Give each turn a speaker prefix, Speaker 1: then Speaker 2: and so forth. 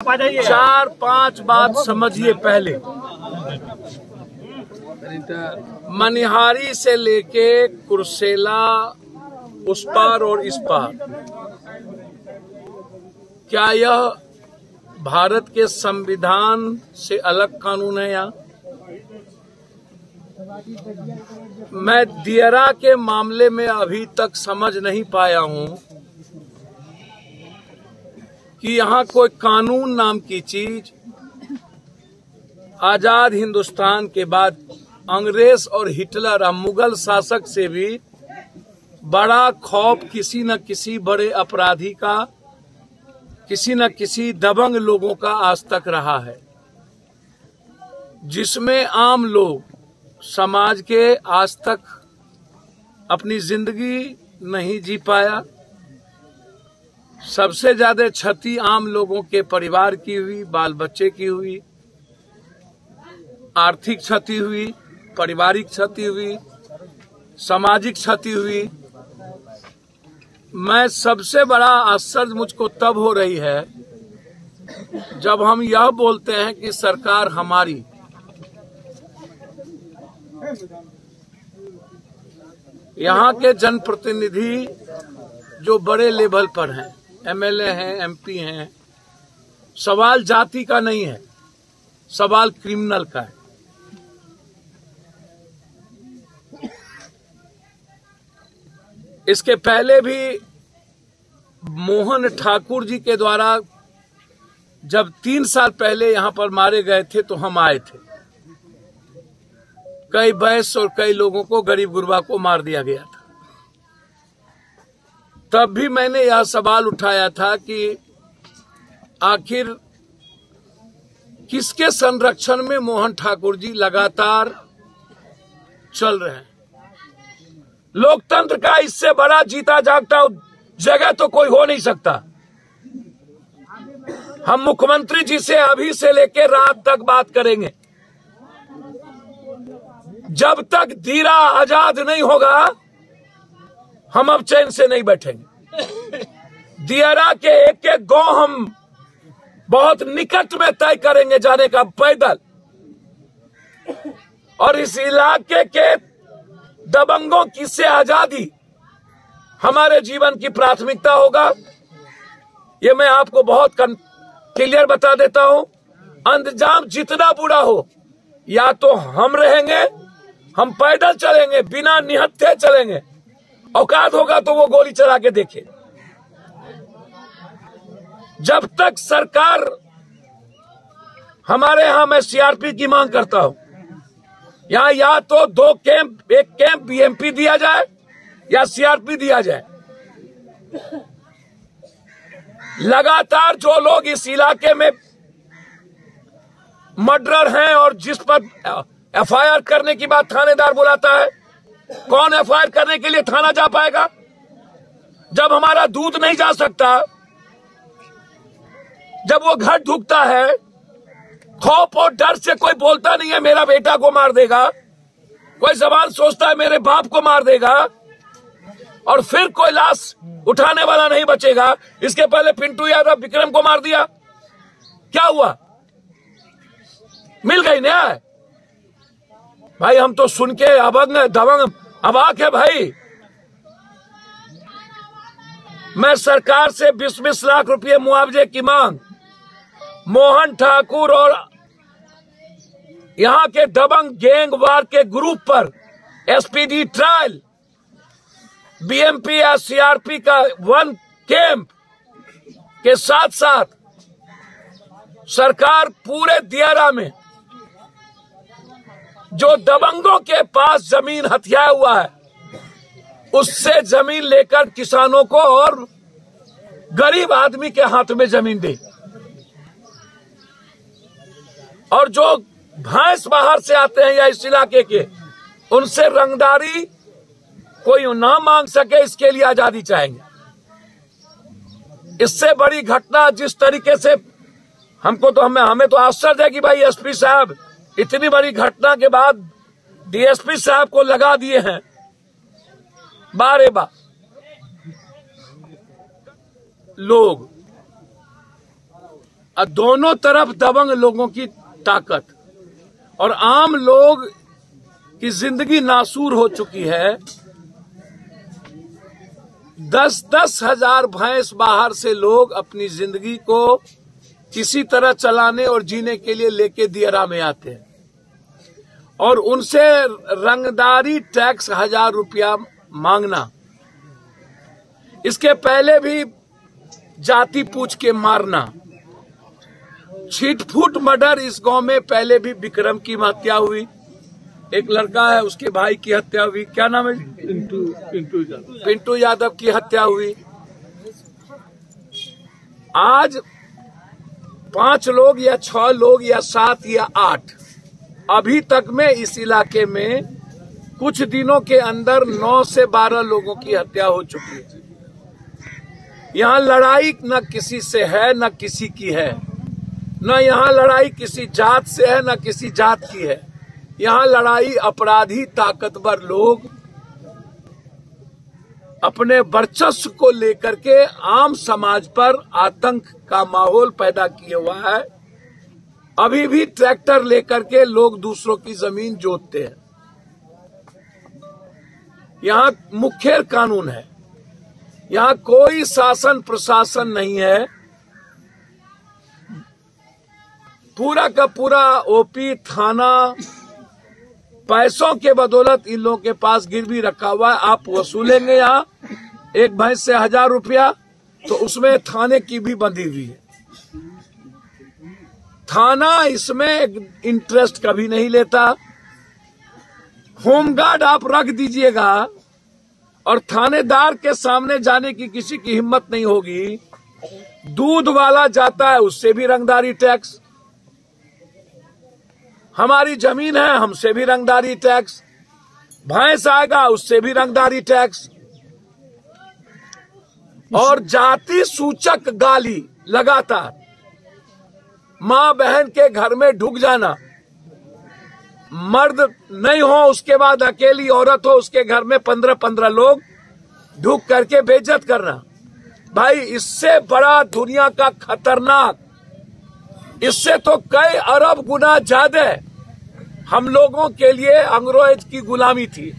Speaker 1: 4-5 बात समझिए। पहले मनिहारी से लेके कुर्सेला उस पार और इस पार, क्या यह भारत के संविधान से अलग कानून है? यहाँ मैं दियरा के मामले में अभी तक समझ नहीं पाया हूं कि यहाँ कोई कानून नाम की चीज आजाद हिंदुस्तान के बाद अंग्रेज और हिटलर और मुगल शासक से भी बड़ा खौफ किसी न किसी बड़े अपराधी का, किसी न किसी दबंग लोगों का आज तक रहा है, जिसमें आम लोग समाज के आज तक अपनी जिंदगी नहीं जी पाया। सबसे ज्यादा क्षति आम लोगों के परिवार की हुई, बाल बच्चे की हुई, आर्थिक क्षति हुई, पारिवारिक क्षति हुई, सामाजिक क्षति हुई। मैं सबसे बड़ा आश्चर्य मुझको तब हो रही है जब हम यह बोलते हैं कि सरकार हमारी, यहाँ के जनप्रतिनिधि जो बड़े लेवल पर हैं, एमएलए हैं, एमपी हैं, सवाल जाति का नहीं है, सवाल क्रिमिनल का है। इसके पहले भी मोहन ठाकुर जी के द्वारा जब 3 साल पहले यहां पर मारे गए थे तो हम आए थे। कई बैस और कई लोगों को, गरीब गुरबा को मार दिया गया था। तब भी मैंने यह सवाल उठाया था कि आखिर किसके संरक्षण में मोहन ठाकुर जी लगातार चल रहे हैं। लोकतंत्र का इससे बड़ा जीता जागता जगह तो कोई हो नहीं सकता। हम मुख्यमंत्री जी से अभी से लेकर रात तक बात करेंगे। जब तक धीरा आजाद नहीं होगा हम अब चैन से नहीं बैठेंगे। दियरा के एक एक गांव हम बहुत निकट में तय करेंगे जाने का, पैदल। और इस इलाके के दबंगों की से आजादी हमारे जीवन की प्राथमिकता होगा। ये मैं आपको बहुत क्लियर बता देता हूं। अंजाम जितना बुरा हो, या तो हम रहेंगे, हम पैदल चलेंगे, बिना निहत्थे चलेंगे। औकात होगा तो वो गोली चला के देखे। जब तक सरकार हमारे यहां, मैं सीआरपी की मांग करता हूं, यहां या तो 2 कैंप, एक कैंप बीएमपी दिया जाए या सीआरपी दिया जाए। लगातार जो लोग इस इलाके में मर्डर हैं और जिस पर एफआईआर करने की बात थानेदार बुलाता है, कौन एफआईआर करने के लिए थाना जा पाएगा? जब हमारा दूध नहीं जा सकता, जब वो घर ढुकता है, खौफ और डर से कोई बोलता नहीं है मेरा बेटा को मार देगा, कोई जबान सोचता है मेरे बाप को मार देगा, और फिर कोई लाश उठाने वाला नहीं बचेगा। इसके पहले पिंटू यादव विक्रम को मार दिया, क्या हुआ? मिल गई न्याय। भाई हम तो सुन के दबंग अबाक है भाई। मैं सरकार से 20-20 लाख रुपए मुआवजे की मांग मोहन ठाकुर और यहां के दबंग गैंगवार के ग्रुप पर एसपीडी ट्रायल, बीएमपी या सीआरपी का 1 कैंप के साथ साथ सरकार पूरे दियारा में जो दबंगों के पास जमीन हथियाया हुआ है, उससे जमीन लेकर किसानों को और गरीब आदमी के हाथ में जमीन दे। और जो भैंस बाहर से आते हैं या इस इलाके के, उनसे रंगदारी कोई ना मांग सके, इसके लिए आजादी चाहेंगे। इससे बड़ी घटना जिस तरीके से हमको तो हमें तो आश्चर्य है कि भाई एसपी साहब इतनी बड़ी घटना के बाद डीएसपी साहब को लगा दिए हैं बारे बार लोग। दोनों तरफ दबंग लोगों की ताकत और आम लोग की जिंदगी नासूर हो चुकी है। 10-10 हजार भैंस बाहर से लोग अपनी जिंदगी को किसी तरह चलाने और जीने के लिए लेके दियरा में आते हैं और उनसे रंगदारी टैक्स 1000 रुपया मांगना, इसके पहले भी जाति पूछ के मारना, छिटफुट मर्डर इस गांव में पहले भी विक्रम की हत्या हुई, एक लड़का है उसके भाई की हत्या हुई, क्या नाम है, पिंटू यादव की हत्या हुई। आज 5 लोग या 6 लोग या 7 या 8 अभी तक में इस इलाके में कुछ दिनों के अंदर 9 से 12 लोगों की हत्या हो चुकी है। यहाँ लड़ाई न किसी से है न किसी की है, न यहाँ लड़ाई किसी जात से है न किसी जात की है। यहाँ लड़ाई अपराधी ताकतवर लोग अपने वर्चस्व को लेकर के आम समाज पर आतंक का माहौल पैदा किया हुआ है। अभी भी ट्रैक्टर लेकर के लोग दूसरों की जमीन जोतते हैं। यहाँ मुखेर कानून है, यहाँ कोई शासन प्रशासन नहीं है। पूरा का पूरा ओपी थाना पैसों के बदौलत इन लोगों के पास गिरवी रखा हुआ है। आप वसूलेंगे यहाँ एक भैंस से 1000 रुपया, तो उसमें थाने की भी बंधी हुई है। थाना इसमें इंटरेस्ट कभी नहीं लेता। होमगार्ड आप रख दीजिएगा और थानेदार के सामने जाने की किसी की हिम्मत नहीं होगी। दूध वाला जाता है, उससे भी रंगदारी टैक्स। हमारी जमीन है, हमसे भी रंगदारी टैक्स। भैंस आएगा, उससे भी रंगदारी टैक्स। और जाति सूचक गाली लगातार, माँ बहन के घर में ढुक जाना, मर्द नहीं हो उसके बाद अकेली औरत हो उसके घर में 15-15 लोग ढुक करके बेइज्जत करना। भाई इससे बड़ा दुनिया का खतरनाक, इससे तो कई अरब गुना ज्यादा हम लोगों के लिए अंग्रेज की गुलामी थी।